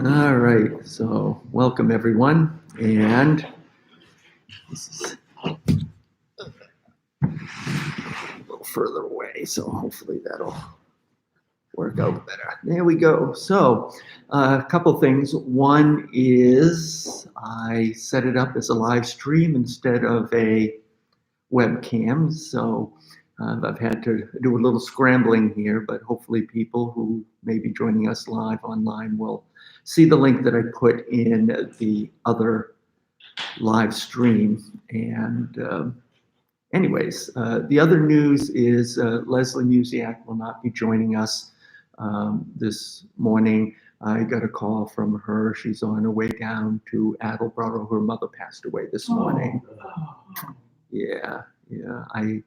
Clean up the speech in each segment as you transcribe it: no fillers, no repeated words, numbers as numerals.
All right, so welcome everyone, and this is a little further away, so hopefully that'll work out better. There we go. So a couple things. One is I set it up as a live stream instead of a webcam, so I've had to do a little scrambling here, but hopefully people who may be joining us live online will see the link that I put in the other live stream. And anyways, the other news is Leslie Musiak will not be joining us this morning. I got a call from her. She's on her way down to Attleboro. Her mother passed away this morning. Yeah. I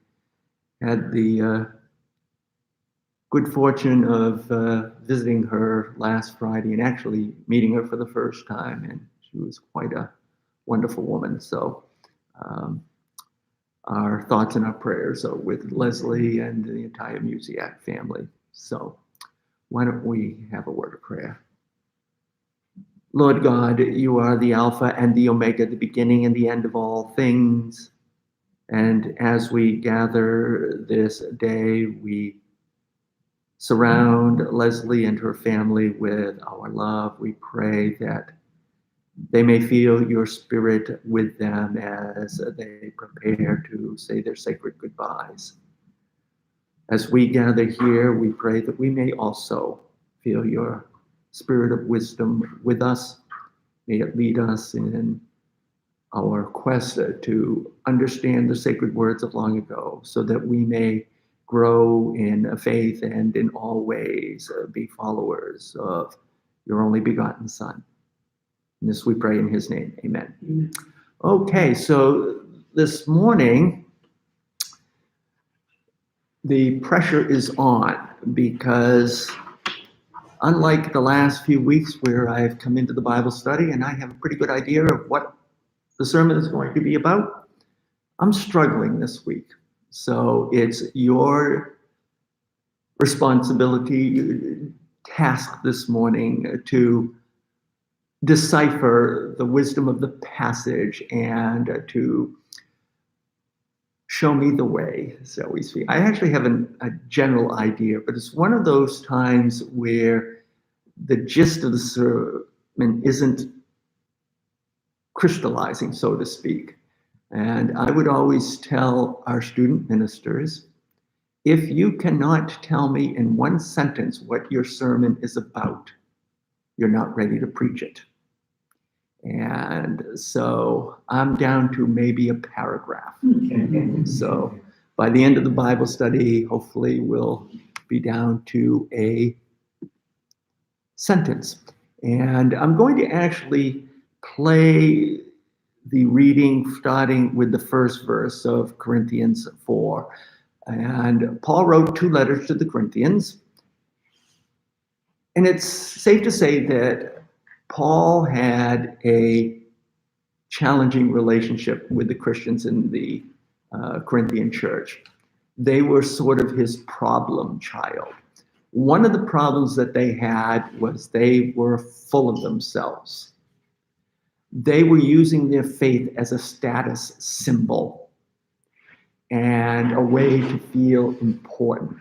had the good fortune of visiting her last Friday and actually meeting her for the first time, and she was quite a wonderful woman. So our thoughts and our prayers are with Leslie and the entire Musiak family. So why don't we have a word of prayer? Lord God, you are the Alpha and the Omega, the beginning and the end of all things. And as we gather this day, we surround Leslie and her family with our love. We pray that they may feel your spirit with them as they prepare to say their sacred goodbyes. As we gather here, we pray that we may also feel your spirit of wisdom with us. May it lead us in our quest to understand the sacred words of long ago, so that we may grow in faith and in all ways be followers of your only begotten Son. And this we pray in his name, amen. Amen. Okay, so this morning, the pressure is on because unlike the last few weeks where I've come into the Bible study and I have a pretty good idea of what the sermon is going to be about, I'm struggling this week. So it's your responsibility, task this morning to decipher the wisdom of the passage and to show me the way, shall we speak. I actually have a general idea, but it's one of those times where the gist of the sermon isn't crystallizing, so to speak. And I would always tell our student ministers, if you cannot tell me in one sentence what your sermon is about, you're not ready to preach it. And so I'm down to maybe a paragraph. So by the end of the Bible study, hopefully we'll be down to a sentence. And I'm going to actually play the reading starting with the first verse of Corinthians 4. And Paul wrote 2 letters to the Corinthians. And it's safe to say that Paul had a challenging relationship with the Christians in the Corinthian church. They were sort of his problem child. One of the problems that they had was they were full of themselves. They were using their faith as a status symbol and a way to feel important.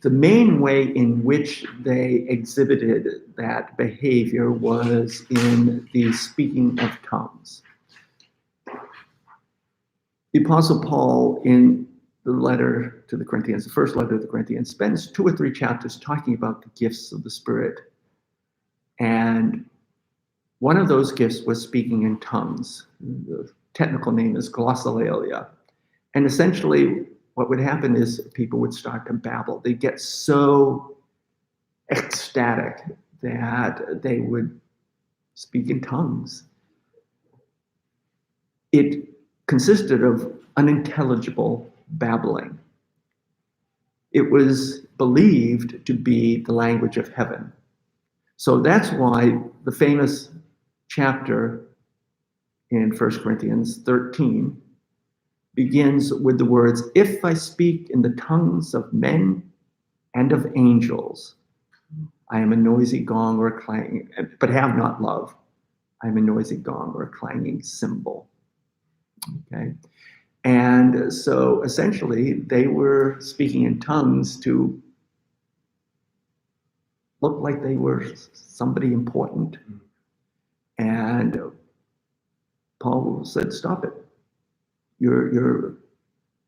The main way in which they exhibited that behavior was in the speaking of tongues. The Apostle Paul, in the letter to the Corinthians, the first letter to the Corinthians, spends 2 or 3 chapters talking about the gifts of the Spirit. And one of those gifts was speaking in tongues. The technical name is glossolalia. And essentially, what would happen is people would start to babble. They'd get so ecstatic that they would speak in tongues. It consisted of unintelligible babbling. It was believed to be the language of heaven. So that's why the famous chapter in 1 Corinthians 13 begins with the words, "If I speak in the tongues of men and of angels, I am a noisy gong or a clanging, but have not love. I am a noisy gong or a clanging cymbal. Okay. And so essentially, they were speaking in tongues to look like they were somebody important. And Paul said, "Stop it! You're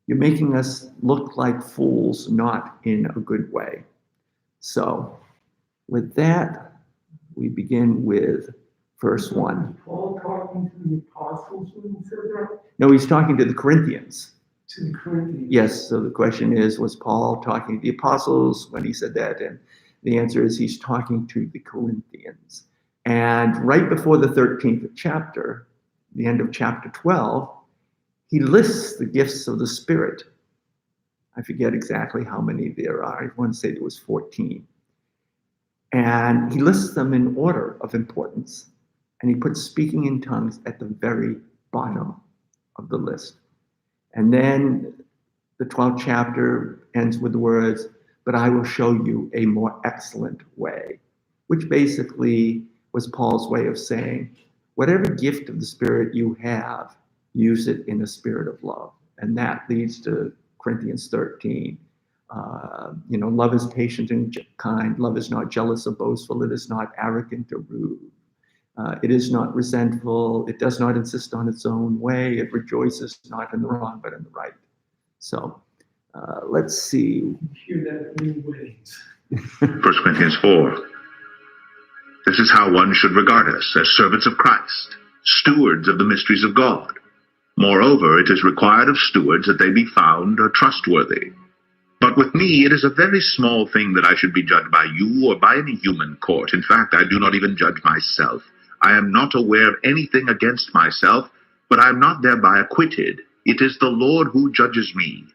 making us look like fools, not in a good way." So, with that, we begin with verse 1. Paul talking to the apostles when he said that? No, he's talking to the Corinthians. To the Corinthians. Yes, so the question is, was Paul talking to the apostles when he said that? And the answer is he's talking to the Corinthians. And right before the 13th chapter, the end of chapter 12, he lists the gifts of the Spirit. I forget exactly how many there are. I want to say there was 14. And he lists them in order of importance. And he puts speaking in tongues at the very bottom of the list. And then the 12th chapter ends with the words, "But I will show you a more excellent way," which basically was Paul's way of saying, whatever gift of the Spirit you have, use it in a spirit of love. And that leads to Corinthians 13. Love is patient and kind. Love is not jealous or boastful. It is not arrogant or rude. It is not resentful. It does not insist on its own way. It rejoices not in the wrong, but in the right. So let's see. Hear that in many ways. 1 Corinthians 4. This is how one should regard us, as servants of Christ, stewards of the mysteries of God. Moreover, it is required of stewards that they be found trustworthy. But with me, it is a very small thing that I should be judged by you or by any human court. In fact, I do not even judge myself. I am not aware of anything against myself, but I am not thereby acquitted. It is the Lord who judges me.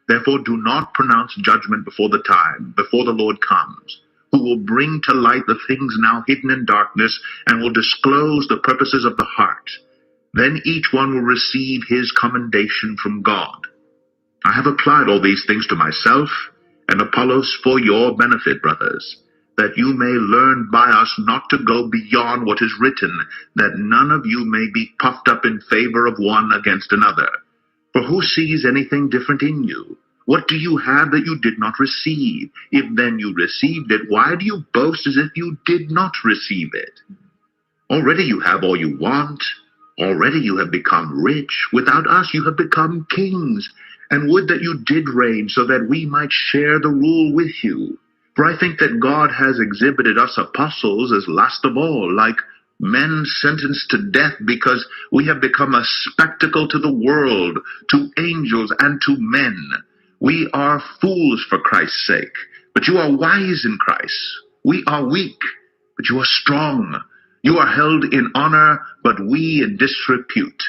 Therefore, do not pronounce judgment before the time, before the Lord comes, who will bring to light the things now hidden in darkness and will disclose the purposes of the heart. Then each one will receive his commendation from God. I have applied all these things to myself and Apollos for your benefit, brothers, that you may learn by us not to go beyond what is written, that none of you may be puffed up in favor of one against another. For who sees anything different in you? What do you have that you did not receive? If then you received it, why do you boast as if you did not receive it? Already you have all you want. Already you have become rich. Without us you have become kings. And would that you did reign, so that we might share the rule with you. For I think that God has exhibited us apostles as last of all, like men sentenced to death, because we have become a spectacle to the world, to angels, and to men. We are fools for Christ's sake, but you are wise in Christ. We are weak, but you are strong. You are held in honor, but we in disrepute.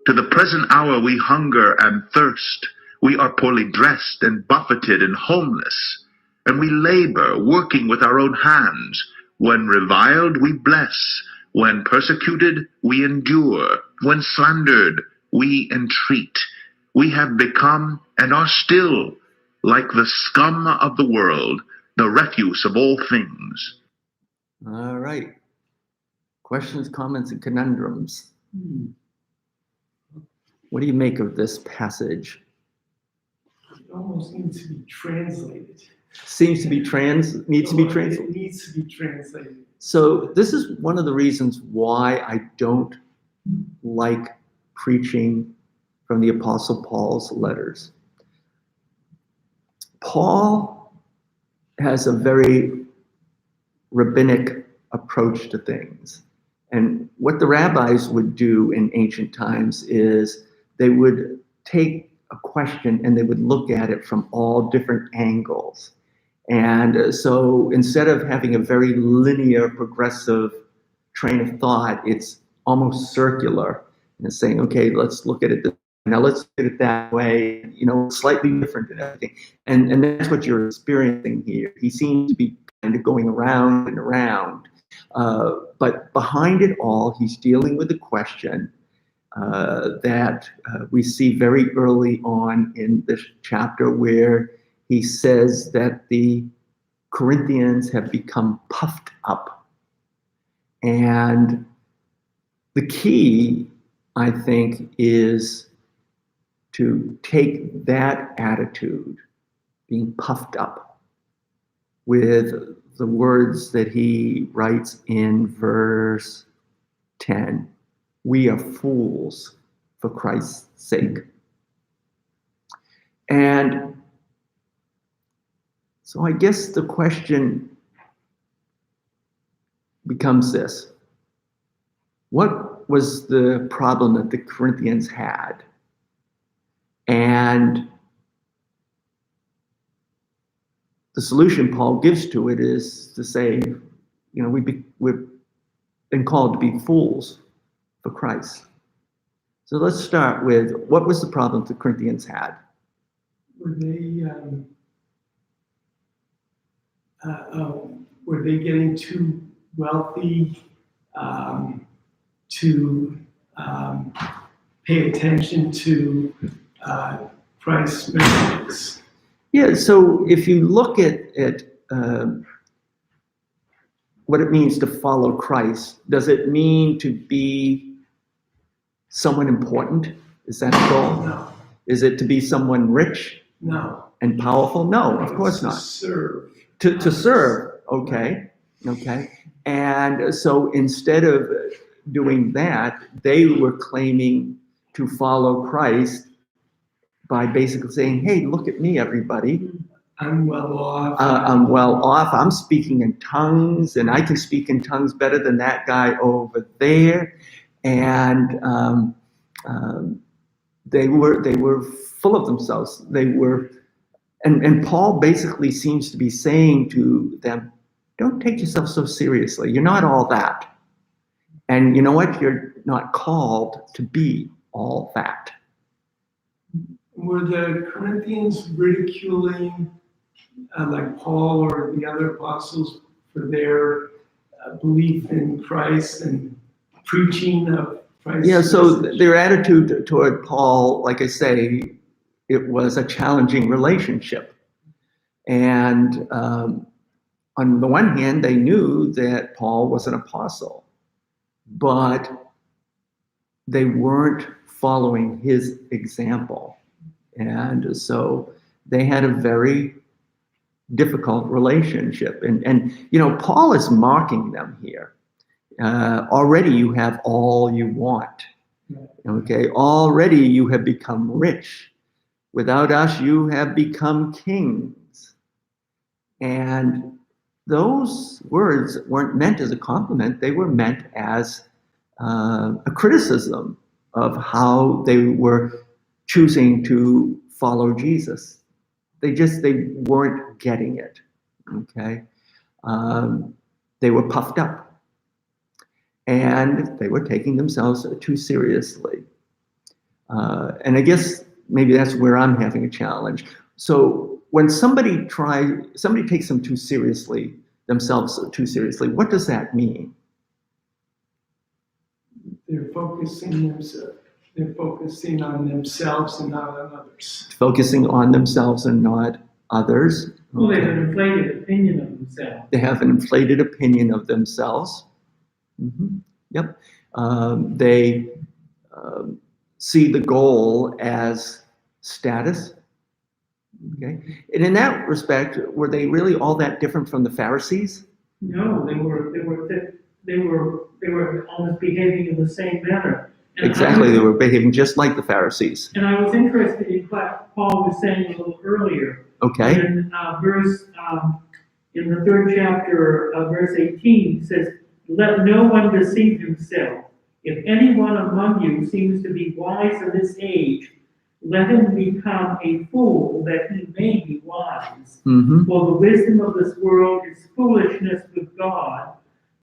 To the present hour we hunger and thirst. We are poorly dressed and buffeted and homeless. And we labor, working with our own hands. When reviled, we bless. When persecuted, we endure. When slandered, we entreat. We have become, and are still, like the scum of the world, the refuse of all things. All right. Questions, comments, and conundrums. What do you make of this passage? It almost needs to be translated. Needs to be translated. It needs to be translated. So this is one of the reasons why I don't like preaching from the Apostle Paul's letters. Paul has a very rabbinic approach to things. And what the rabbis would do in ancient times is they would take a question and they would look at it from all different angles. And so instead of having a very linear, progressive train of thought, it's almost circular. And it's saying, okay, let's look at it this way. Now let's look at it that way, slightly different and everything. And that's what you're experiencing here. He seems to be kind of going around and around. But behind it all, he's dealing with a question that we see very early on in this chapter, where he says that the Corinthians have become puffed up. And the key, I think, is to take that attitude, being puffed up, with the words that he writes in verse 10. We are fools for Christ's sake. And so I guess the question becomes this. What was the problem that the Corinthians had? And the solution Paul gives to it is to say, we've been called to be fools for Christ. So let's start with, what was the problem the Corinthians had? Were they getting too wealthy to pay attention to Christ's messages? Yeah, so if you look at what it means to follow Christ, does it mean to be someone important? Is that the goal? No. Is it to be someone rich? No. And powerful? No, of course not. Serve. To serve, okay. And so instead of doing that, they were claiming to follow Christ by basically saying, hey, look at me, everybody. I'm well off. I'm well off. I'm speaking in tongues, and I can speak in tongues better than that guy over there. And they were full of themselves. They were, and Paul basically seems to be saying to them, don't take yourself so seriously. You're not all that. And you know what? You're not called to be all that. Were the Corinthians ridiculing like Paul or the other apostles for their belief in Christ and preaching of Christ? Yeah, so their attitude toward Paul, like I say, it was a challenging relationship. And on the one hand, they knew that Paul was an apostle, but they weren't following his example. And so they had a very difficult relationship. And Paul is mocking them here. Already you have all you want. Okay, already you have become rich. Without us, you have become kings. And those words weren't meant as a compliment. They were meant as a criticism of how they were choosing to follow Jesus. They weren't getting it. Okay, they were puffed up, and they were taking themselves too seriously. And I guess maybe that's where I'm having a challenge. So when somebody takes themselves too seriously, what does that mean? They're focusing on themselves and not on others. Focusing on themselves and not others. Well, they have an inflated opinion of themselves. They have an inflated opinion of themselves. Yep. They see the goal as status. Okay. And in that respect, were they really all that different from the Pharisees? No, they were almost behaving in the same manner. And Exactly, they were behaving just like the Pharisees. And I was interested in what Paul was saying a little earlier. Okay. In in the 3rd chapter, verse 18, it says, "Let no one deceive himself. If anyone among you seems to be wise in this age, let him become a fool that he may be wise. For the wisdom of this world is foolishness with God.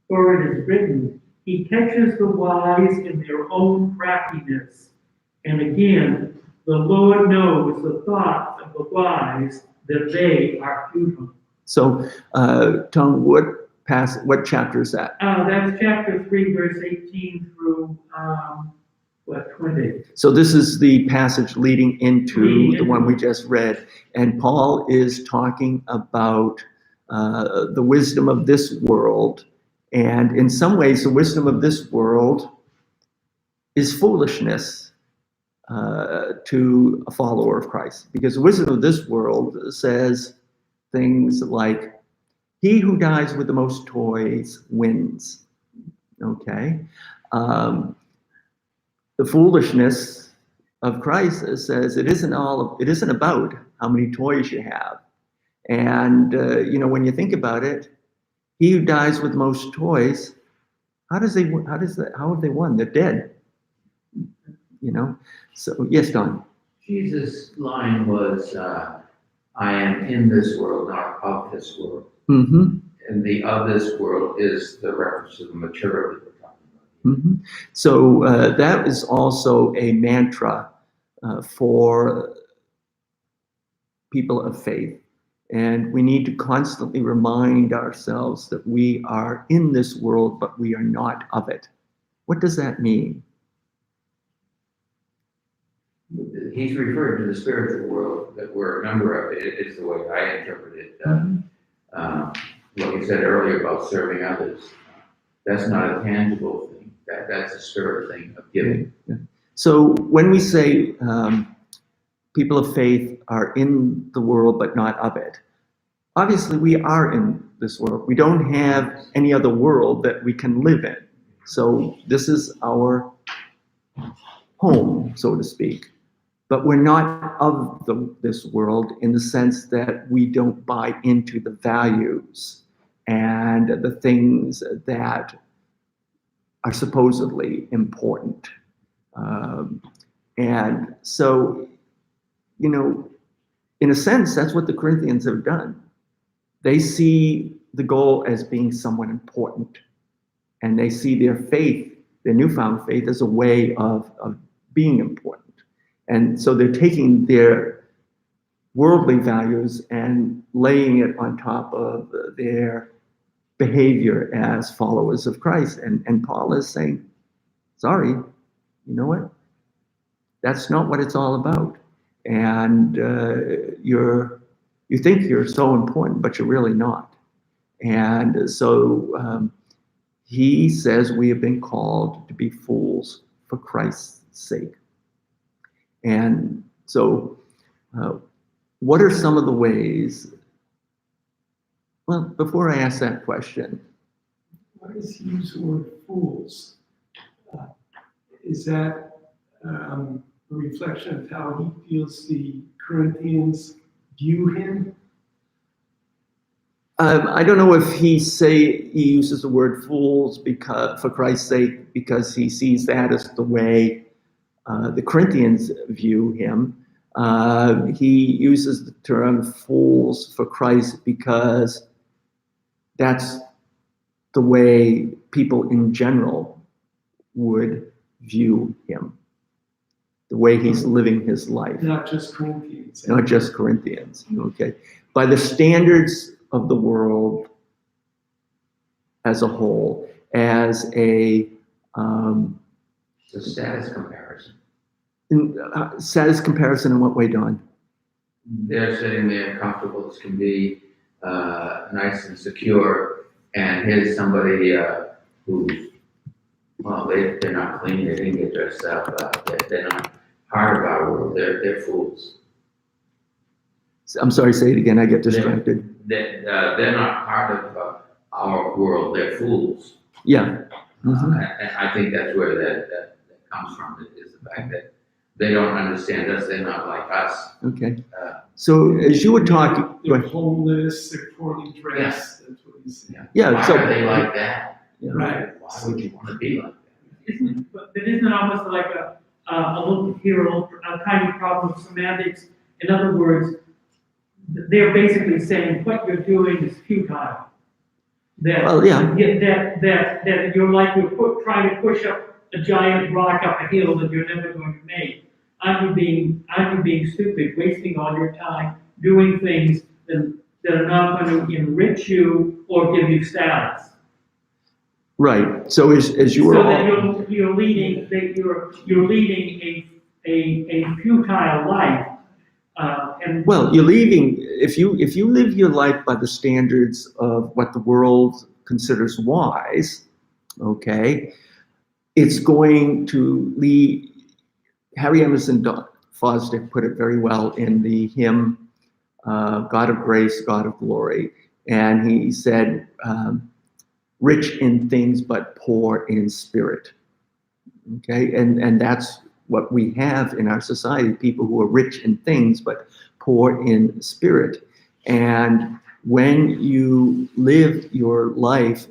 For it is written, He catches the wise in their own craftiness. And again, the Lord knows the thoughts of the wise, that they are futile." So, Tom, what chapter is that? That's chapter 3, verse 18 through 20. So this is the passage leading into the one we just read. And Paul is talking about the wisdom of this world. And in some ways, the wisdom of this world is foolishness to a follower of Christ. Because the wisdom of this world says things like, he who dies with the most toys wins. Okay? The foolishness of Christ says it isn't about how many toys you have. And when you think about it, he who dies with most toys, how have they won? They're dead. So yes, Don. Jesus' line was, I am in this world, not of this world. Mm-hmm. And the of this world is the reference to the material that we're talking about. Mm-hmm. So that is also a mantra for people of faith. And we need to constantly remind ourselves that we are in this world, but we are not of it. What does that mean? He's referring to the spiritual world that we're a member of. It is the way I interpret it. What you said earlier about serving others, that's not a tangible thing. That's a spirit thing of giving. Yeah. So when we say people of faith are in the world but not of it, obviously we are in this world. We don't have any other world that we can live in. So this is our home, so to speak. But we're not of this world in the sense that we don't buy into the values and the things that are supposedly important. And so, in a sense, that's what the Corinthians have done. They see the goal as being somewhat important. And they see their faith, their newfound faith, as a way of being important. And so they're taking their worldly values and laying it on top of their behavior as followers of Christ. And Paul is saying, sorry, you know what? That's not what it's all about. And you think you're so important, but you're really not. And so he says we have been called to be fools for Christ's sake. And so what are some of the ways? Well, before I ask that question. Why does he use the word fools? Is that a reflection of how he feels the Corinthians view him? I don't know if he uses the word fools for Christ's sake, because he sees that as the way the Corinthians view him. He uses the term fools for Christ because that's the way people in general would view him, the way he's living his life. Not just Corinthians. Not just Corinthians, okay. By the standards of the world as a whole, as a It's a status comparison. Status comparison in what way, Don? They're sitting there comfortable as can be, nice and secure, and here's somebody who's, well, they're not clean, they didn't get dressed up, they're not part of our world, they're fools. I'm sorry, say it again, I get distracted. They're not part of our world, they're fools. Yeah. Mm-hmm. And I think that's where that comes from, is the fact that they don't understand us, they're not like us. Okay. So as you were talking, They're homeless, they're poorly dressed, that's what he's saying. yeah. Why So are they like that? yeah. Right. Why would you want to be like that? Isn't almost like a tiny problem of semantics? In other words, they're basically saying what you're doing is futile. That, Well, yeah. that you're like trying to push up a giant rock up a hill that you're never going to make. Aren't you being stupid, wasting all your time doing things that are not going to enrich you or give you status? Right. So as you were So all, that you're leading a futile life, And Well, you're leaving, if you live your life by the standards of what the world considers wise, okay, it's going to lead. Harry Emerson Fosdick put it very well in the hymn, God of Grace, God of Glory. And he said, rich in things, but poor in spirit. Okay, and that's what we have in our society, people who are rich in things, but poor in spirit. And when you live your life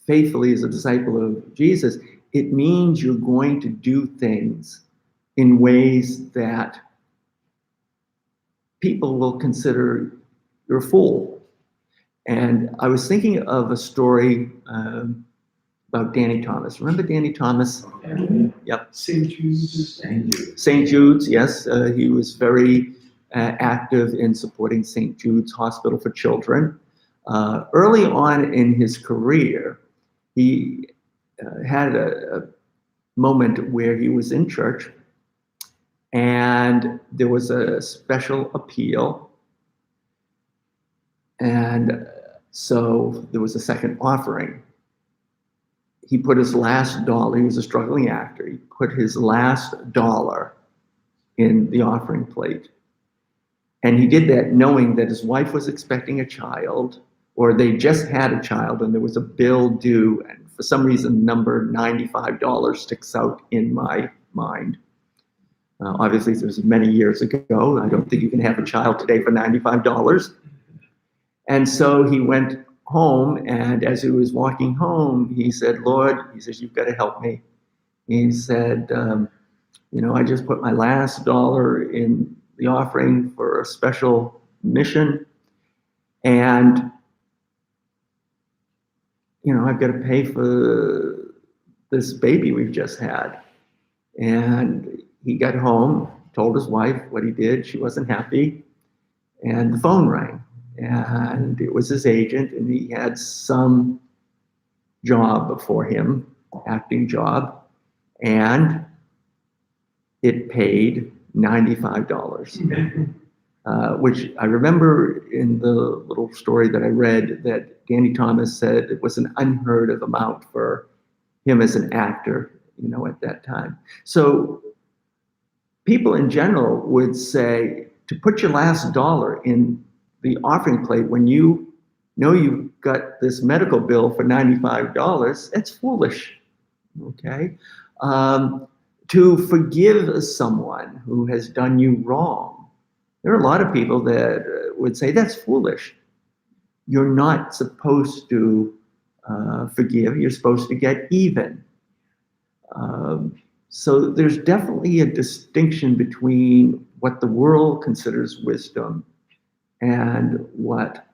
faithfully as a disciple of Jesus, it means you're going to do things in ways that people will consider you're a fool. And I was thinking of a story about Danny Thomas. Remember Danny Thomas? And Yep. St. Jude's. St. Jude's, yes. He was very active in supporting St. Jude's Hospital for Children. Early on in his career, he had a moment where he was in church and there was a special appeal. And so there was a second offering. He put his last dollar, he was a struggling actor, he put his last dollar in the offering plate. And he did that knowing that his wife was expecting a child, or they just had a child and there was a bill due, and for some reason the number $95 sticks out in my mind. Obviously, this was many years ago. I don't think you can have a child today for $95. And so he went home, and as he was walking home, he said, Lord, he says, you've got to help me. He said, I just put my last dollar in the offering for a special mission, and, I've got to pay for this baby we've just had. And he got home, told his wife what he did. She wasn't happy, and the phone rang. And it was his agent, and he had some job for him, acting job, and it paid $95, which I remember in the little story that I read that Danny Thomas said it was an unheard of amount for him as an actor, at that time. So people in general would say to put your last dollar in the offering plate when you know you've got this medical bill for $95, it's foolish, okay? To forgive someone who has done you wrong, there are a lot of people that would say that's foolish. You're not supposed to forgive, you're supposed to get even. So there's definitely a distinction between what the world considers wisdom and what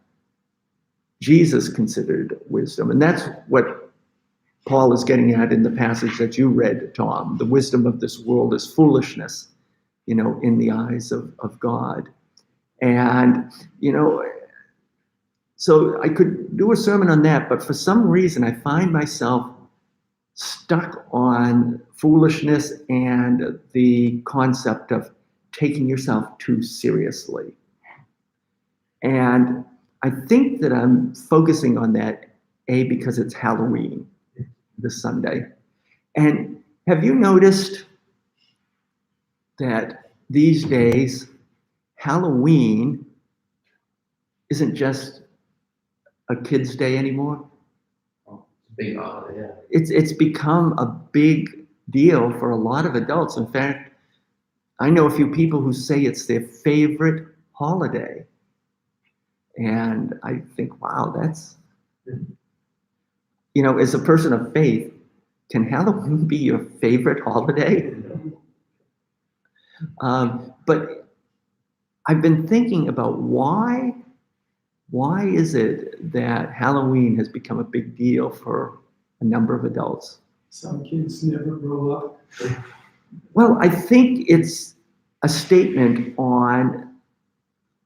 Jesus considered wisdom. And that's what Paul is getting at in the passage that you read, Tom. The wisdom of this world is foolishness, in the eyes of God. And, so I could do a sermon on that, but for some reason I find myself stuck on foolishness and the concept of taking yourself too seriously. And I think that I'm focusing on that, because it's Halloween this Sunday. And have you noticed that these days, Halloween isn't just a kid's day anymore? Big holiday, yeah. It's become a big deal for a lot of adults. In fact, I know a few people who say it's their favorite holiday. And I think, wow, that's, as a person of faith, can Halloween be your favorite holiday? But I've been thinking about why is it that Halloween has become a big deal for a number of adults? Some kids never grow up. Well, I think it's a statement on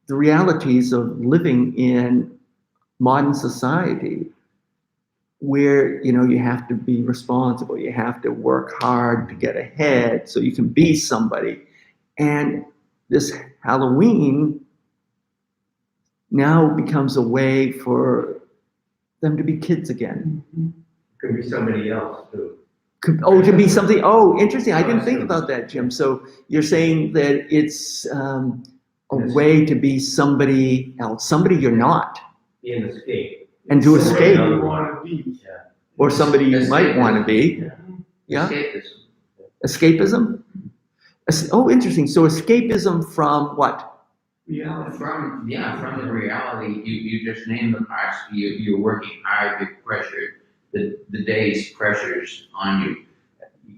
the realities of living in modern society where, you have to be responsible, you have to work hard to get ahead so you can be somebody. And this Halloween now becomes a way for them to be kids again. Could be somebody else too. To be something. Oh, interesting. I didn't think about that, Jim. So you're saying that it's a way to be somebody else, somebody you're not, Be an escape. and to Somebody escape, you want to be. or somebody you might want to be. Yeah. Escapism. Escapism. Oh, interesting. So escapism from what? Reality. From the reality, you just name the parts. You're working hard, you're pressured. The day's pressures on you.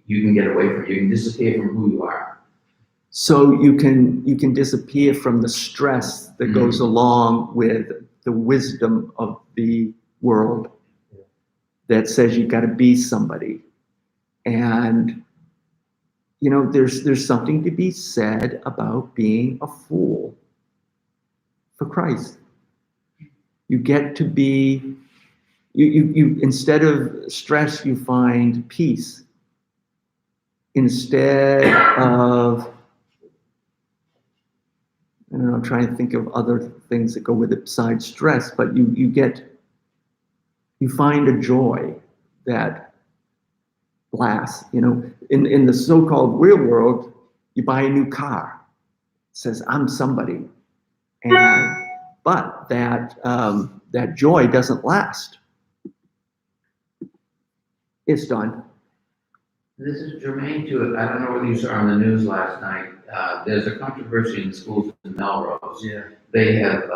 You can get away from it. You can disappear from who you are. So you can disappear from the stress that goes along with the wisdom of the world that says you got to be somebody. And there's something to be said about being a fool for Christ. You get to be you instead of stress, you find peace. Instead of, I don't know, I'm trying to think of other things that go with it besides stress, but you find a joy that lasts. In the so-called real world, you buy a new car. It says, I'm somebody. But that joy doesn't last. It's done. This is germane to it. I don't know whether you saw on the news last night. There's a controversy in the schools in Melrose. Yeah. They have,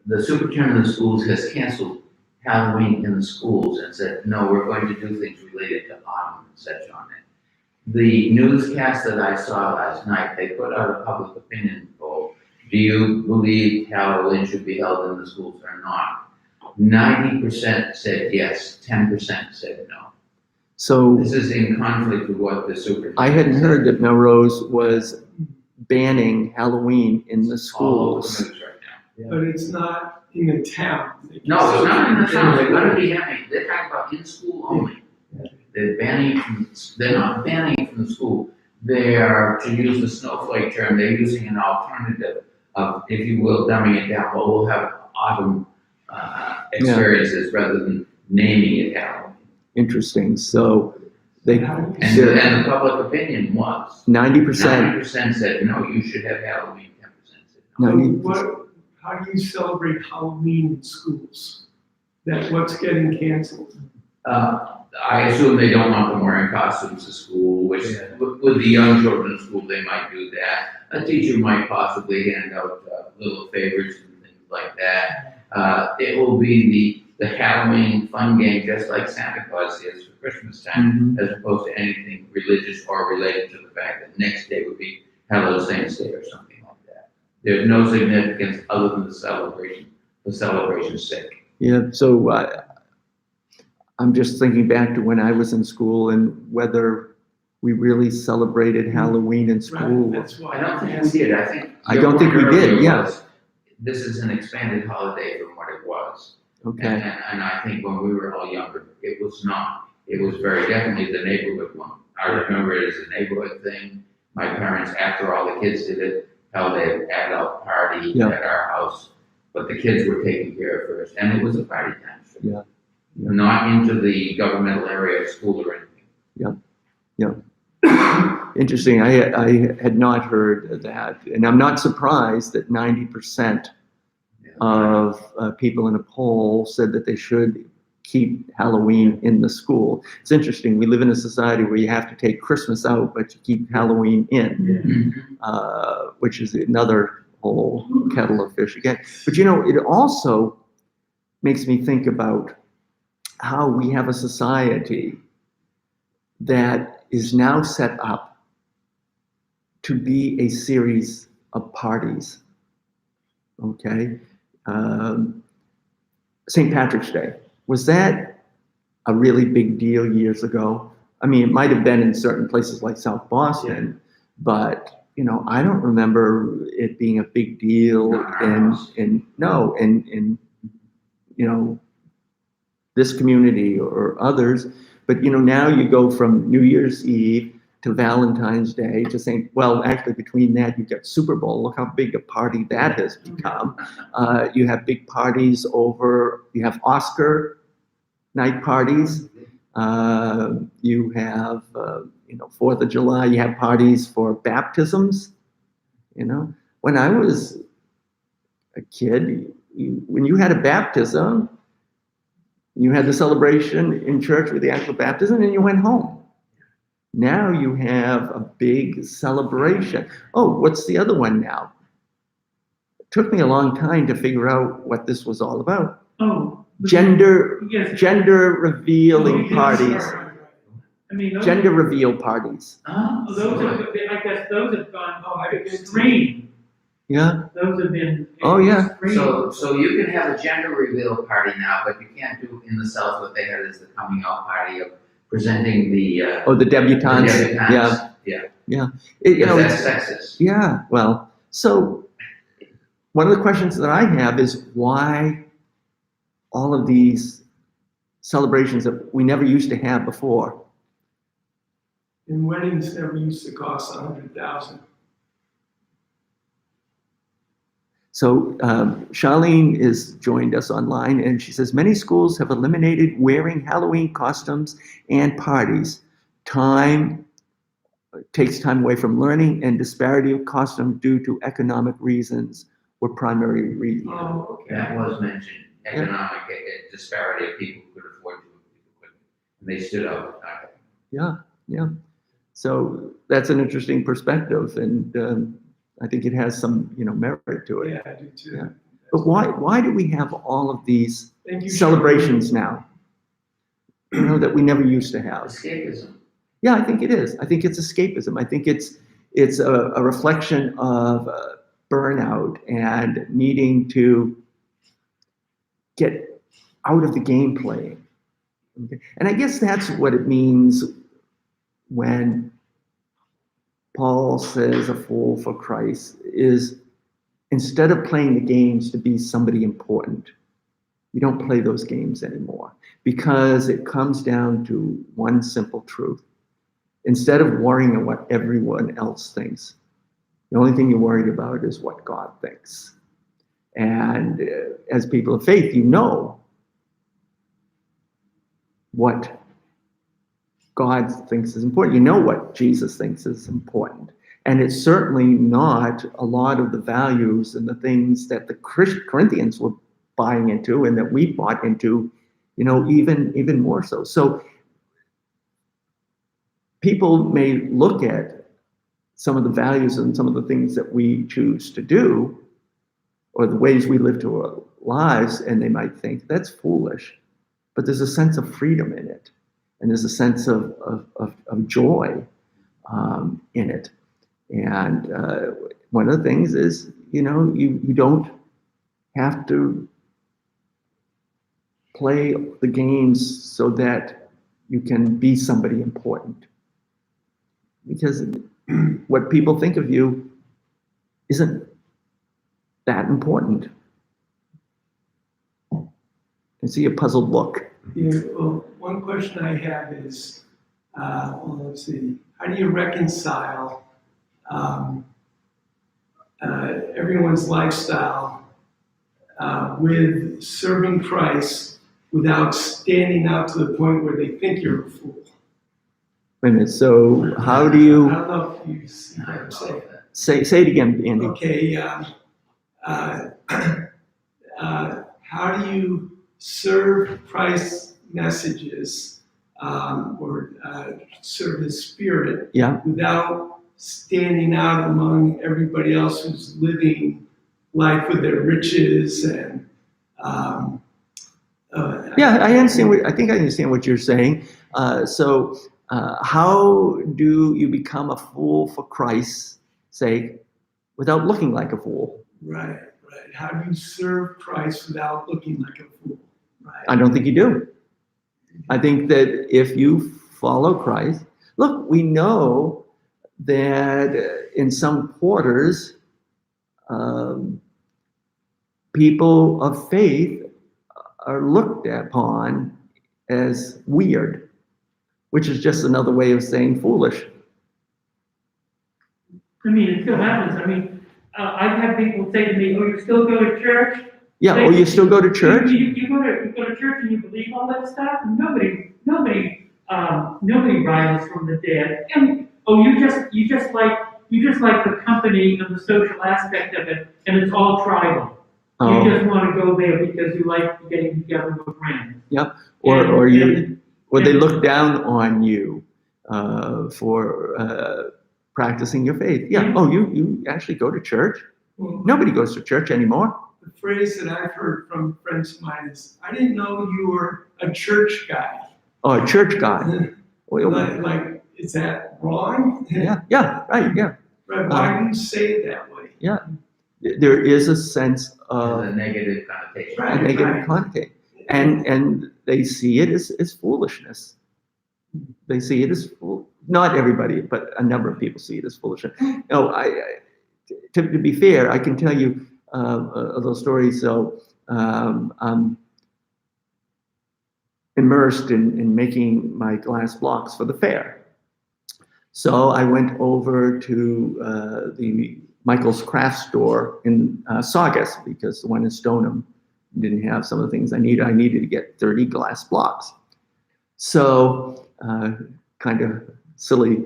the superintendent of the schools has canceled Halloween in the schools and said, no, we're going to do things related to autumn and such on it. The newscast that I saw last night, they put out a public opinion poll. Do you believe Halloween should be held in the schools or not? 90% said yes, 10% said no. So this is in conflict with what the superintendent I hadn't said. heard that Melrose was banning Halloween in the schools. All over the news right now. But it's not in the town. No, it's not in the town. They're going to be having. They're talking about in school only. They're banning. They're not banning from the school. They are, to use the snowflake term, they're using an alternative of, if you will, dumbing it down. Well, we'll have autumn experiences rather than naming it Halloween. Interesting. So they And the public opinion was 90%. 90% said no, you should have Halloween. 10% said no. 90%. How do you celebrate Halloween in schools? What's getting canceled? I assume they don't want them wearing costumes to school, which with the young children in school, they might do that. A teacher might possibly hand out little favors and things like that. It will be the Halloween fun game, just like Santa Claus is for Christmas time, as opposed to anything religious or related to the fact that next day would be Halloween Saints Day or something like that. There's no significance other than the celebration for celebration's sake. Yeah. So I'm just thinking back to when I was in school and whether we really celebrated Halloween in school. Right, that's why I don't think we did. I don't think we did. Yeah. This is an expanded holiday from what it was. Okay. And I think when we were all younger, it was not. It was very definitely the neighborhood one. I remember it as a neighborhood thing. My parents, after all the kids did it, held an adult party at our house. But the kids were taken care of first. And it was a party time. Yeah. Not into the governmental area of school or anything. Interesting. I had not heard that. And I'm not surprised that 90% of people in a poll said that they should keep Halloween in the school. It's interesting. We live in a society where you have to take Christmas out, but you keep Halloween in, which is another whole kettle of fish again. But it also makes me think about how we have a society that is now set up to be a series of parties. Okay. St. Patrick's Day, was that a really big deal years ago? I mean, it might have been in certain places like South Boston, but I don't remember it being a big deal in this community or others. But now you go from New Year's Eve to Valentine's Day to St. Well, actually, between that, you've got Super Bowl. Look how big a party that has become. You have big parties over, you have Oscar night parties. You have, 4th of July, you have parties for baptisms. When I was a kid, when you had a baptism, you had the celebration in church with the actual baptism, and you went home. Now you have a big celebration. Oh, what's the other one now? It took me a long time to figure out what this was all about. Oh. Gender revealing Oh, yes, parties. sorry. I mean, Gender reveal parties. those have, I guess those have gone extreme. Yeah. Those have been Oh, yeah. extreme. So you can have a gender reveal party now, but you can't do in the South what they had as the coming out party of presenting the The debutantes. the debutantes. Yeah. That's sexist. Yeah. Well, so one of the questions that I have is why all of these celebrations that we never used to have before. And weddings never used to cost $100,000. So Charlene is joined us online, and she says many schools have eliminated wearing Halloween costumes and parties. Takes time away from learning, and disparity of costume due to economic reasons were primary reasons. Oh, okay. That was mentioned. Economic disparity of people who could afford to, and they stood up. Yeah. So that's an interesting perspective, and I think it has some, merit to it. Yeah, I do too. Yeah. But why do we have all of these Thank you, celebrations now? That we never used to have. Escapism. Yeah, I think it is. I think it's escapism. I think it's a reflection of burnout and needing to get out of the game playing. Okay? And I guess that's what it means when Paul says a fool for Christ is instead of playing the games to be somebody important, you don't play those games anymore because it comes down to one simple truth. Instead of worrying about what everyone else thinks, the only thing you're worried about is what God thinks. And as people of faith, you know what God thinks is important. You know what Jesus thinks is important. And it's certainly not a lot of the values and the things that the Corinthians were buying into and that we bought into, even more so. So people may look at some of the values and some of the things that we choose to do or the ways we live to our lives, and they might think that's foolish. But there's a sense of freedom in it. And there's a sense of joy in it. And one of the things is, you don't have to play the games so that you can be somebody important. Because what people think of you isn't that important. I see a puzzled look. Yeah, well, one question I have is, let's see, how do you reconcile everyone's lifestyle with serving Christ without standing out to the point where they think you're a fool? Wait a minute, so how do you... I don't know if you see what I'm saying. Say it again, Andy. Okay, how do you serve Christ's messages or serve His Spirit without standing out among everybody else who's living life with their riches and I understand. I think I understand what you're saying. So how do you become a fool for Christ's sake without looking like a fool? Right. How do you serve Christ without looking like a fool? Right. I don't think you do. I think that if you follow Christ, look, we know that in some quarters, people of faith are looked upon as weird, which is just another way of saying foolish. I mean, it still happens. I mean, I've had people say to me, "Oh, you still go to church?" Yeah, oh, you still go to church? You go to church and you believe all that stuff? Nobody rises from the dead. And you just like the company and the social aspect of it, and it's all tribal. Oh. You just want to go there because you like getting together with friends. Yep. And- Or they and- look down on you for practicing your faith. Yeah. Oh, you actually go to church? Well, Nobody goes to church anymore. the phrase that I've heard from friends of mine is, I didn't know you were a church guy. Oh, a church guy. Well, Like, is that wrong? yeah, right, yeah. Right, why do you say it that way? Yeah. There is a sense of The negative connotation. Right. a negative connotation. And they see it as foolishness. They see it as not everybody, but a number of people see it as foolishness. No, to be fair, I can tell you a little story. So I'm immersed in making my glass blocks for the fair. So I went over to the Michael's craft store in Saugus, because the one in Stoneham didn't have some of the things I needed. I needed to get 30 glass blocks. So kind of silly.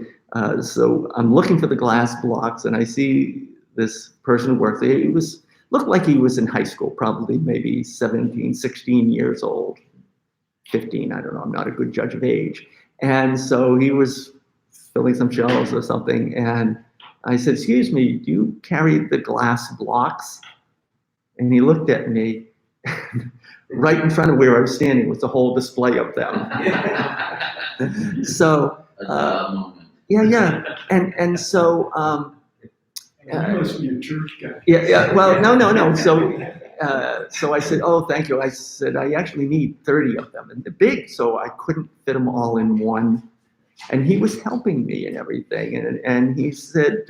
So I'm looking for the glass blocks, and I see this person who works there. He looked like he was in high school, probably maybe 17, 16 years old, 15, I don't know. I'm not a good judge of age. And so he was filling some shelves or something, and I said, "Excuse me, do you carry the glass blocks?" And he looked at me. Right in front of where I was standing was a whole display of them. So yeah, and so You must be a church guy. yeah. Well, no. So I said, "Oh, thank you." I said, "I actually need 30 of them, and they're big, so I couldn't fit them all in one." And he was helping me and everything, and he said,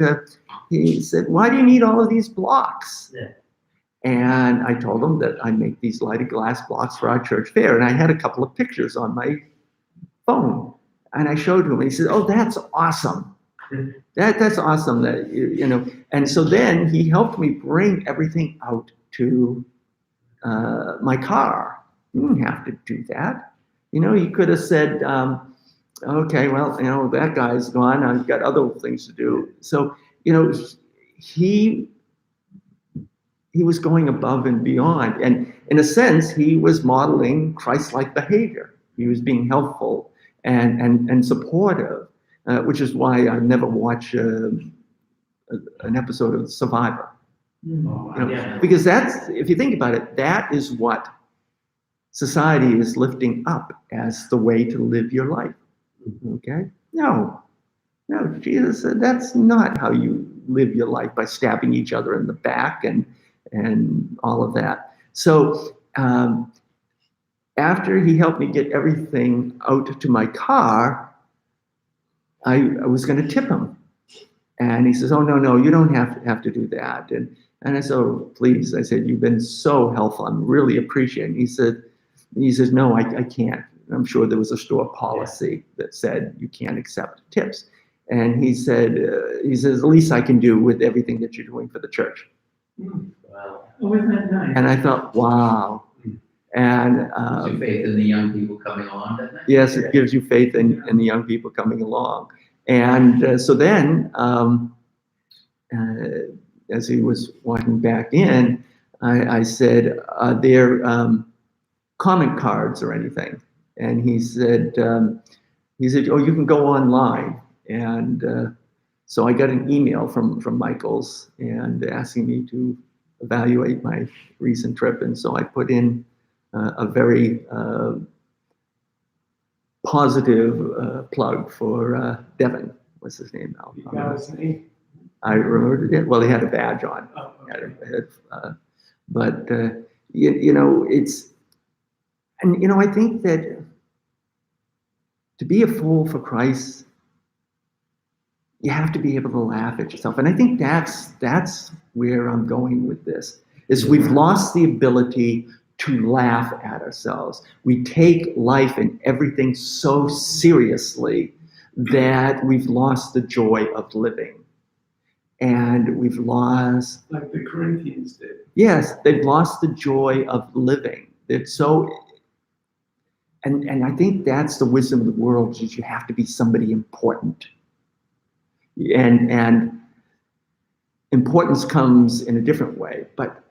"Why do you need all of these blocks?" Yeah. And I told him that I make these lighted glass blocks for our church fair, and I had a couple of pictures on my phone, and I showed him. And he said, "Oh, that's awesome. That's awesome." That you know. And so then he helped me bring everything out to my car. You didn't have to do that. You know, he could have said, "Okay, well, you know, that guy's gone. I've got other things to do." So, you know, he was going above and beyond. And in a sense, he was modeling Christ-like behavior. He was being helpful and supportive, which is why I never watch an episode of Survivor. You know, because that's, if you think about it, that is what society is lifting up as the way to live your life. Okay? No, Jesus said that's not how you live your life, by stabbing each other in the back and all of that. So after he helped me get everything out to my car, I was going to tip him. And he says, "Oh, no, you don't have to do that." And I said, "Oh, please." I said, "You've been so helpful. I'm really appreciating it." He says, "No, I can't." I'm sure there was a store policy that said you can't accept tips. And he says, "The least I can do with everything that you're doing for the church." Wow. Oh, isn't that nice? And I thought, wow. And Your faith in the young people coming along, doesn't it? yes, it gives you faith in the young people coming along. And so then, as he was walking back in, I said, "Are there comment cards or anything?" And he said, "Oh, you can go online." And so I got an email from Michael's and asking me to evaluate my recent trip. And so I put in a very positive plug for Devin. What's his name now? You got his name? I remembered it. Well, he had a badge on. Oh, okay. But you know, it's, and you know, I think that to be a fool for Christ, you have to be able to laugh at yourself. And I think that's where I'm going with this, is we've lost the ability to laugh at ourselves. We take life and everything so seriously that we've lost the joy of living. And we've lost, Like the Corinthians did. yes, they've lost the joy of living. It's so, and I think that's the wisdom of the world, is you have to be somebody important. And importance comes in a different way. But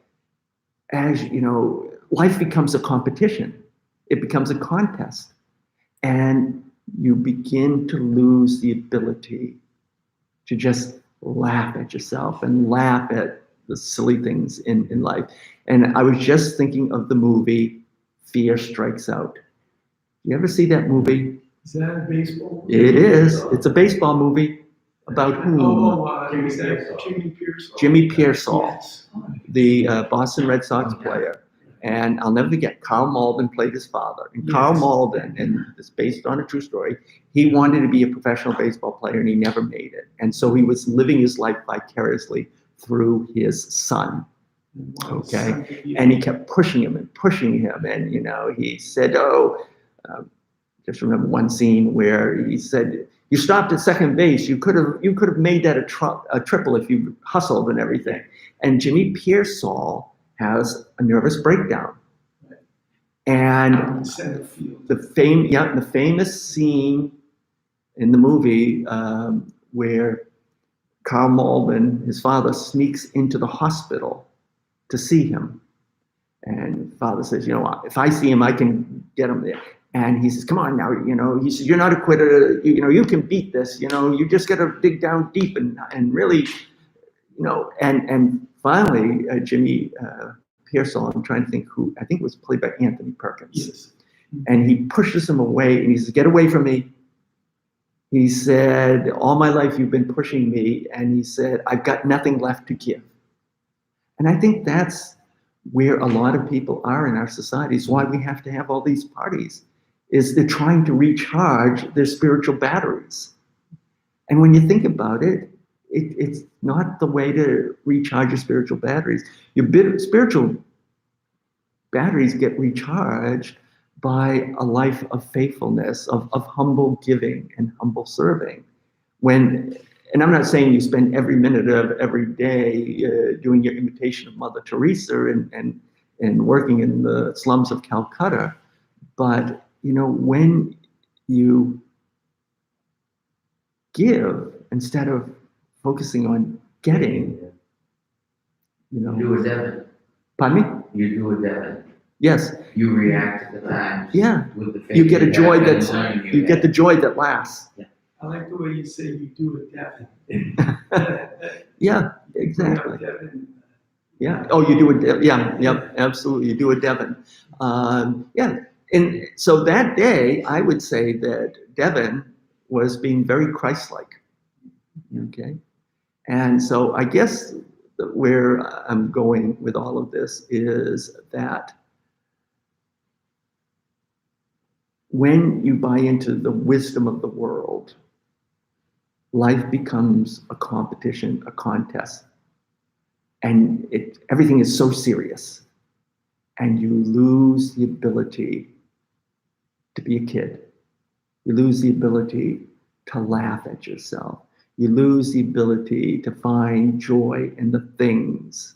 as you know, life becomes a competition. It becomes a contest. And you begin to lose the ability to just laugh at yourself and laugh at the silly things in life. And I was just thinking of the movie Fear Strikes Out. You ever see that movie? Is that a baseball? It is. It's a baseball movie about whom? Is that Jimmy Pearsall? Jimmy Pearsall, Yes. the Boston Red Sox player. And I'll never forget, Carl Malden played his father. And Yes. Carl Malden, and it's based on a true story, he wanted to be a professional baseball player and he never made it. And so he was living his life vicariously through his son. Okay. And he kept pushing him. And, you know, he said, just remember one scene where he said, you stopped at second base. You could have made that a triple if you hustled and everything. And Jimmy Pearsall has a nervous breakdown. And Center field. the famous scene in the movie where Carl Malden, his father, sneaks into the hospital to see him. And father says, you know, if I see him, I can get him there. And he says, come on now, you know, he says, you're not a quitter, you know, you can beat this, you know, you just got to dig down deep and really, you know, and finally, Jimmy Pearsall, I'm trying to think who, I think it was played by Anthony Perkins. Yes. And he pushes him away and he says, get away from me. He said, all my life you've been pushing me. And he said, I've got nothing left to give. And I think that's where a lot of people are in our societies, why we have to have all these parties, is they're trying to recharge their spiritual batteries. And when you think about it, it's not the way to recharge your spiritual batteries. Your spiritual batteries get recharged by a life of faithfulness, of humble giving and humble serving. And I'm not saying you spend every minute of every day doing your imitation of Mother Teresa and working in the slums of Calcutta, but you know, when you give instead of focusing on getting, you know. You do a Devin. Pardon me? You do a Devin. Yes. You react to the times. Yeah. With the faith You get a joy have and that's, learning you get the have. joy that lasts. I like the way you say you do it, Devin. Yeah, exactly. Devin. Yeah. Oh, you do a yeah. Yep. Absolutely. You do a Devin. Yeah. And so that day, I would say that Devin was being very Christ-like. Okay. And so I guess where I'm going with all of this is that when you buy into the wisdom of the world, life becomes a competition, a contest. And everything is so serious. And you lose the ability to be a kid. You lose the ability to laugh at yourself. You lose the ability to find joy in the things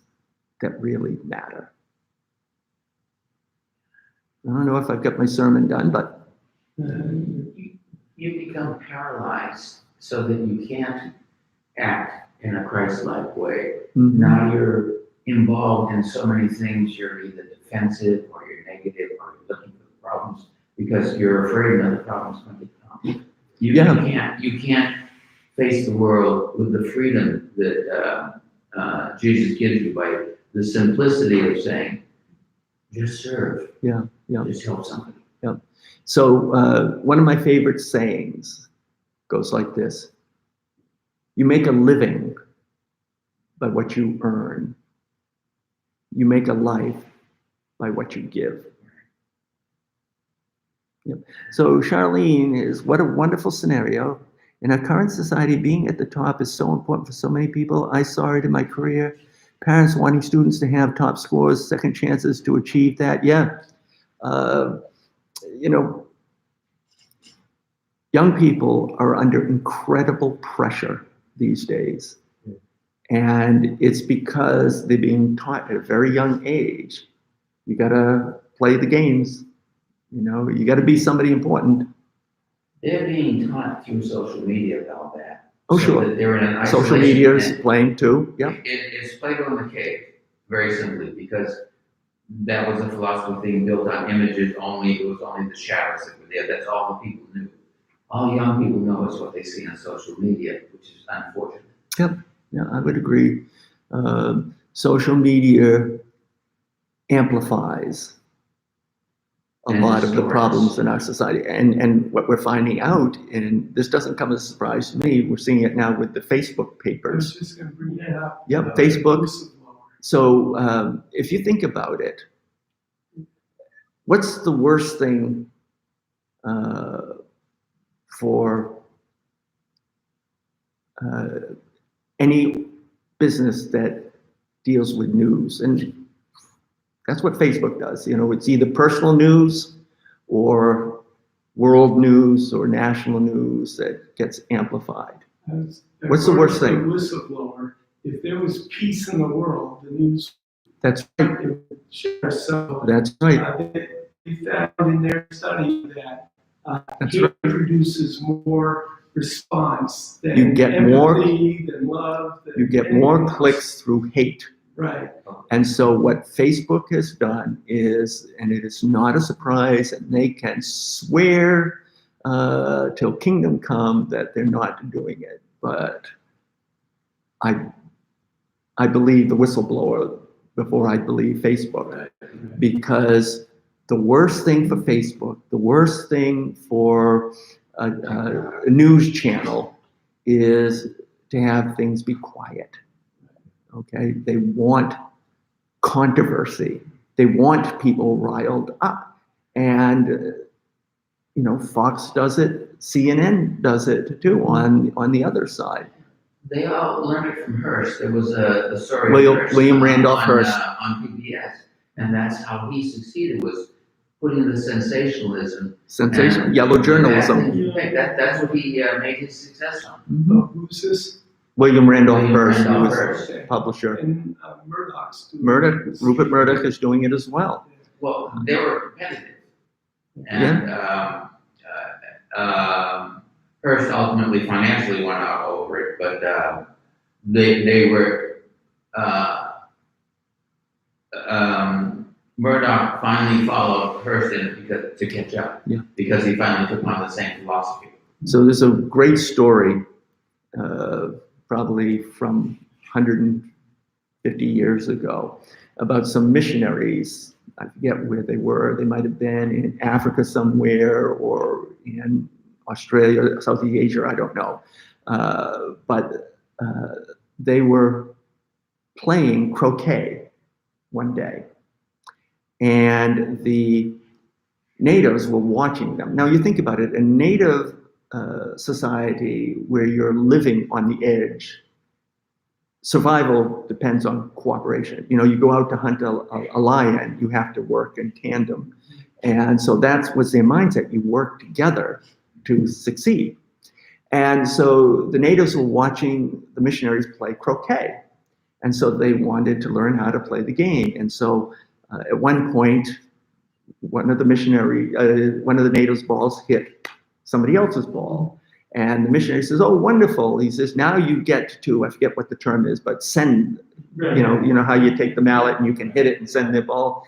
that really matter. I don't know if I've got my sermon done, but You become paralyzed so that you can't act in a Christ-like way. Now you're involved in so many things, you're either defensive or you're negative or you're looking for the problems because you're afraid that the problem's going to come. You can't face the world with the freedom that Jesus gives you by the simplicity of saying, just serve. Yeah. Just help somebody. Yeah. So one of my favorite sayings goes like this: you make a living by what you earn. You make a life by what you give. Yep. So Charlene is, what a wonderful scenario. In our current society, being at the top is so important for so many people. I saw it in my career. Parents wanting students to have top scores, second chances to achieve that. Yeah. You know, young people are under incredible pressure these days. And it's because they're being taught at a very young age. You gotta play the games, you gotta be somebody important. They're being taught through social media about that. Oh, So sure. that they're in an Social isolation, media is and playing too, yeah. It's Plato in the cave, very simply, because that was a philosophy being built on images only. It was only the shadows that were there. That's all the people knew. All young people know is what they see on social media, which is unfortunate. Yeah, I would agree. Social media amplifies a And lot of the distorts. problems in our society. And what we're finding out, and this doesn't come as a surprise to me, we're seeing it now with the Facebook I was papers. just gonna bring that up. Yep, about Facebook. whistleblower. So if you think about it, what's the worst thing for any business that deals with news? And that's what Facebook does. It's either personal news or world news or national news that gets amplified. What's the worst thing? According to the whistleblower, if there was peace in the world, the news That's right. would share. So That's right. they found in their study that That's hate right. produces more response than You get more- empathy, than love. Than You get more anything else. clicks through hate. Right. And so what Facebook has done is, and it is not a surprise, and they can swear till kingdom come that they're not doing it. But I believe the whistleblower before I believe Facebook, because the worst thing for Facebook, the worst thing for a news channel is to have things be quiet. Okay, they want controversy. They want people riled up. And, Fox does it, CNN does it too on the other side. They all learned it from Hearst. There was the story William- of Hearst William Randolph Hearst. on PBS, and that's how he succeeded, was putting the sensationalism. Sensation, and yellow journalism. That's what he made his success on. Mhm. Who's this? William Randolph William Hearst, who Randolph was Hearst. a publisher. And Murdoch's doing Murdoch, this. Rupert Murdoch is doing it as well. Well, they were competitive, and Hearst ultimately financially went out over it, but they were. Murdoch finally followed Hearst in to catch up, because he finally took on the same philosophy. So there's a great story, probably from 150 years ago, about some missionaries. I forget where they were. They might have been in Africa somewhere or in Australia, Southeast Asia, I don't know. But they were playing croquet one day, and the natives were watching them. Now you think about it, a native society where you're living on the edge, survival depends on cooperation. You go out to hunt a lion, you have to work in tandem. And so that was their mindset. You work together to succeed. And so the natives were watching the missionaries play croquet. And so they wanted to learn how to play the game. And so at one point, one of the natives' balls hit somebody else's ball. And the missionary says, "Oh, wonderful." He says, "Now you get to," I forget what the term is, but send, you know how you take the mallet and you can hit it and send the ball.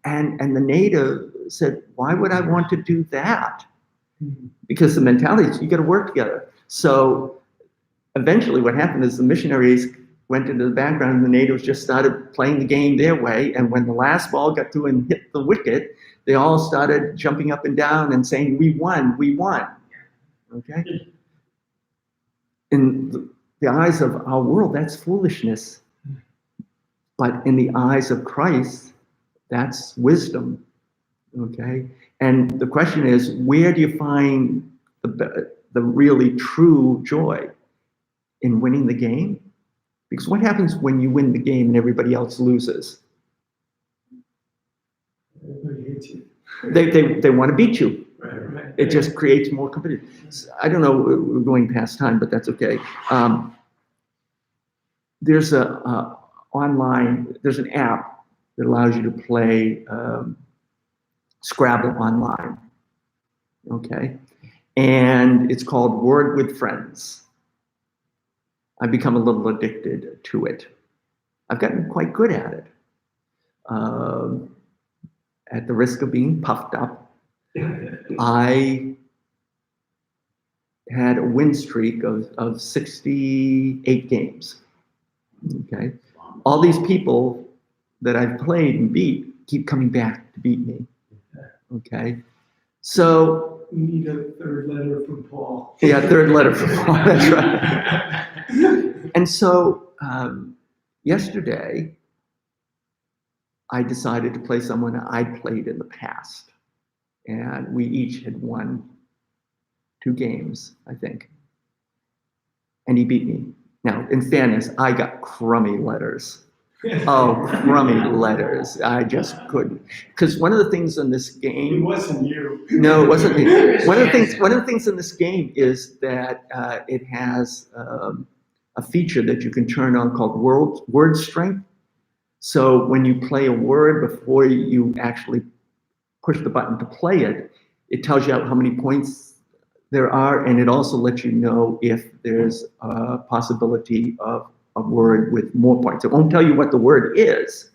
And the native said, "Why would I want to do that?" Because the mentality is you got to work together. So eventually what happened is the missionaries went into the background and the natives just started playing the game their way. And when the last ball got through and hit the wicket, they all started jumping up and down and saying, "We won, we won." Okay? In the eyes of our world, that's foolishness. But in the eyes of Christ, that's wisdom. Okay? And the question is, where do you find the really true joy? In winning the game? Because what happens when you win the game and everybody else loses? Everybody hates you. They want to beat you. Right. It just creates more competition. I don't know, we're going past time, but that's okay. there's there's an app that allows you to play Scrabble online. Okay, and it's called Word with Friends. I've become a little addicted to it. I've gotten quite good at it. At the risk of being puffed up, I had a win streak of 68 games. Okay, all these people that I've played and beat keep coming back to beat me. Okay, so We need a third letter from Paul. yeah, third letter from Paul. That's right. And so yesterday, I decided to play someone I'd played in the past, and we each had won 2 games, I think, and he beat me. Now, in fairness, I got crummy letters. Oh, crummy letters. I just couldn't. Because one of the things in this It game, wasn't you. no, it wasn't me. One of the things in this game is that it has a feature that you can turn on called word strength. So when you play a word, before you actually push the button to play it, it tells you how many points there are, and it also lets you know if there's a possibility of a word with more points. It won't tell you what the word is,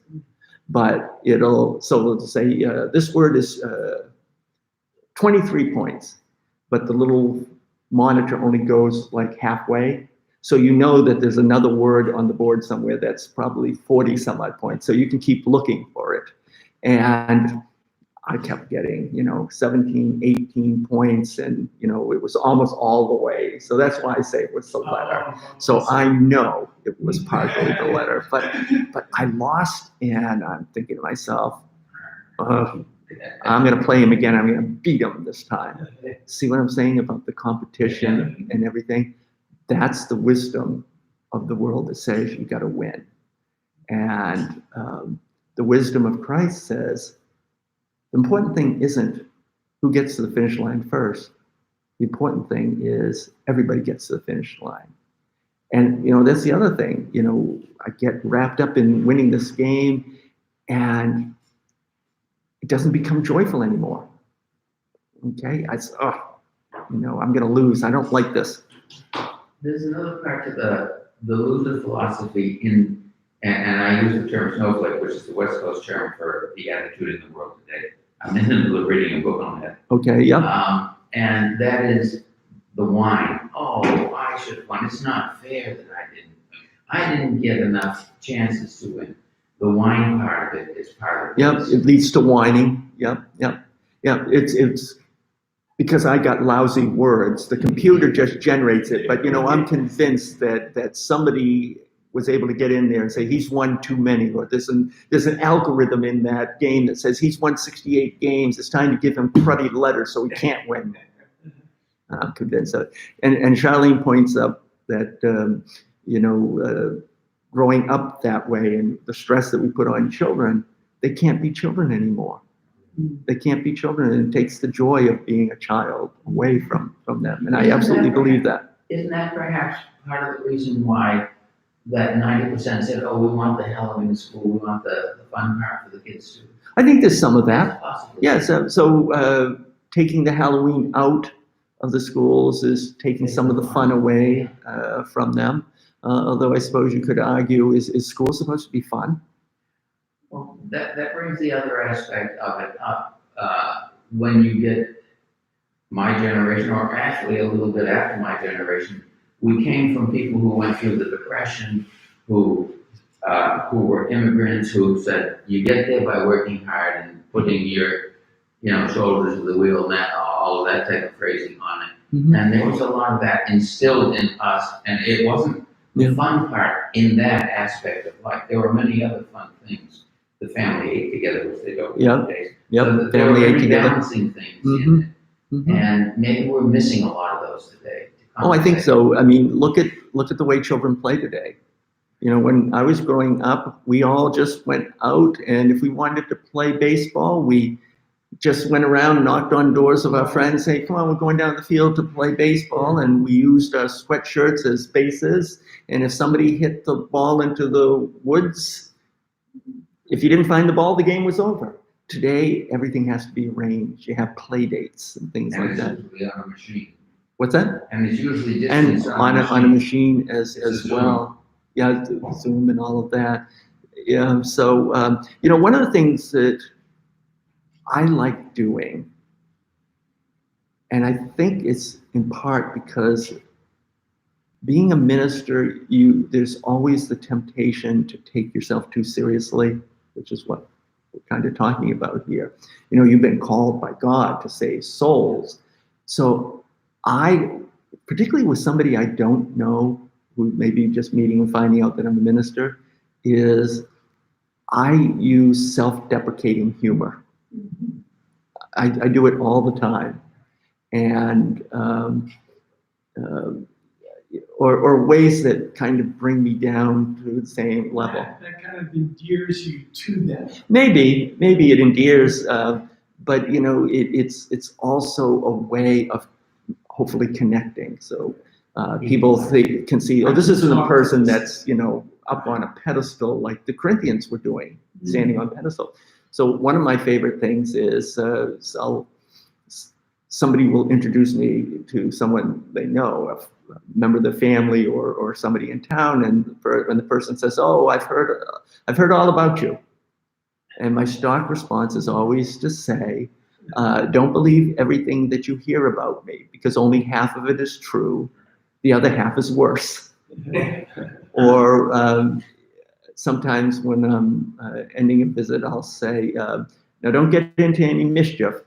but it'll say this word is 23 points, but the little monitor only goes like halfway. So you know that there's another word on the board somewhere that's probably 40 some odd points. So you can keep looking for it. And I kept getting, 17, 18 points, and, it was almost all the way. So that's why I say it was the letter. So I know it was partly the letter, but I lost, and I'm thinking to myself, I'm going to play him again. I'm going to beat him this time. See what I'm saying about the competition and everything? That's the wisdom of the world that says you got to win. And the wisdom of Christ says, the important thing isn't who gets to the finish line first. The important thing is everybody gets to the finish line. And, that's the other thing. I get wrapped up in winning this game, and it doesn't become joyful anymore. Okay? I'm going to lose. I don't like this. There's another part to the loser philosophy and I use the term snowflake, which is the West Coast term for the attitude in the world today. I'm in the middle of reading a book on that. Okay, yeah. And that is the whine. Oh, I should have won. It's not fair that I didn't get enough chances to win. The whine part of it is part of it. Yep, it leads to whining. Yep. It's because I got lousy words. The computer just generates it. But, I'm convinced that somebody was able to get in there and say he's won too many, or there's an algorithm in that game that says he's won 68 games. It's time to give him cruddy letters so he can't win. I'm convinced of it. And Charlene points up that growing up that way and the stress that we put on children, they can't be children anymore. They can't be children, and it takes the joy of being a child away from them. And I absolutely believe that. Isn't that perhaps part of the reason why that 90% said, oh, we want the Halloween school, we want the fun part for the kids too? I think there's some of that. Possibly. Yes. Yeah, so taking the Halloween out of the schools is taking some of the fun away from them. Although I suppose you could argue, is school supposed to be fun? Well, that brings the other aspect of it up. When you get my generation, or actually a little bit after my generation, we came from people who went through the Depression, who were immigrants, who said, you get there by working hard and putting your shoulders to the wheel, and all of that type of phrasing on it. Mm-hmm. And there was a lot of that instilled in us, and it wasn't the fun part in that aspect of life. There were many other fun things. The family ate together, which they don't nowadays. So there were rebalancing things in it. Mm-hmm. And maybe we're missing a lot of those today. Oh, I think so. I mean, look at the way children play today. When I was growing up, we all just went out, and if we wanted to play baseball, we just went around, knocked on doors of our friends, saying, come on, we're going down the field to play baseball. And we used our sweatshirts as bases. And if somebody hit the ball into the woods, if you didn't find the ball, the game was over. Today, everything has to be arranged. You have play dates and things And like it's that. usually on a machine. What's that? And it's usually And distance on a machine as It's a well. Yeah, Zoom and all of that. Yeah, so, one of the things that I like doing, and I think it's in part because being a minister, there's always the temptation to take yourself too seriously, which is what we're kind of talking about here. You've been called by God to save souls. So particularly with somebody I don't know, who may be just meeting and finding out that I'm a minister, is I use self-deprecating humor. I do it all the time. And or ways that kind of bring me down to the same level. That kind of endears you to them. Maybe it endears, but it's also a way of hopefully connecting. So people can see, oh, this isn't a person that's up on a pedestal like the Corinthians were doing, standing on pedestal. So one of my favorite things is somebody will introduce me to someone they know, a member of the family or somebody in town, and when the person says, "Oh, I've heard all about you," and my stock response is always to say, "Don't believe everything that you hear about me, because only half of it is true, the other half is worse." Or sometimes when I'm ending a visit, I'll say, "Now don't get into any mischief.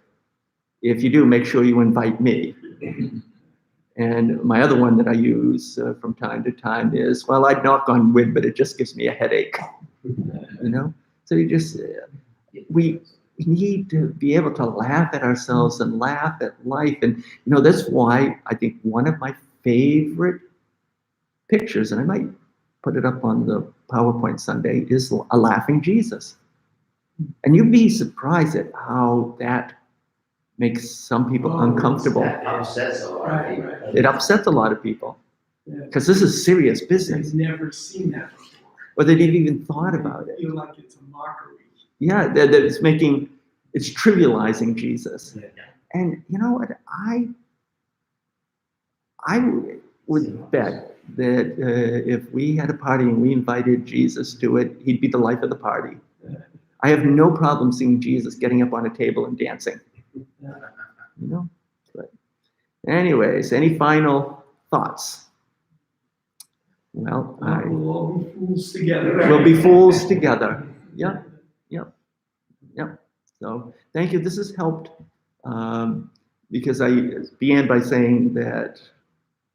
If you do, make sure you invite me." And my other one that I use from time to time is, "Well, I'd knock on wood, but it just gives me a headache." So we need to be able to laugh at ourselves and laugh at life. And, that's why I think one of my favorite pictures, and I might put it up on the PowerPoint Sunday, is a laughing Jesus. And you'd be surprised at how that makes some people uncomfortable. That upsets a lot of people. It upsets a lot of people because this is serious business. They've never seen that before. Or they've even thought about They it. feel like it's a mockery. Yeah, that it's trivializing Jesus. And you know what? I would bet that if we had a party and we invited Jesus to it, he'd be the life of the party. I have no problem seeing Jesus getting up on a table and dancing. But anyways, any final thoughts? Well, We'll all be fools together. we'll be fools together. Yep. So thank you. This has helped because I began by saying that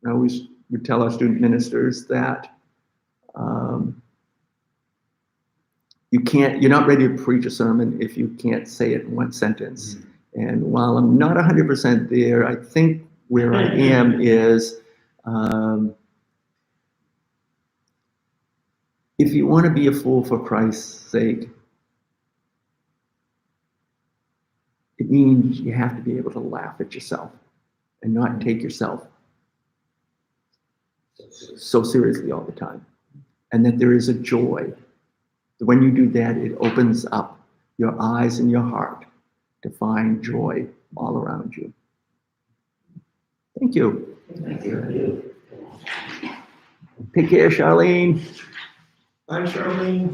I always would tell our student ministers that you're not ready to preach a sermon if you can't say it in one sentence. And while I'm not 100% there, I think where I am is if you want to be a fool for Christ's sake, it means you have to be able to laugh at yourself and not take yourself so seriously all the time. And that there is a joy. When you do that, it opens up your eyes and your heart to find joy all around you. Thank you. Thank you. Take care, Charlene. Bye, Charlene.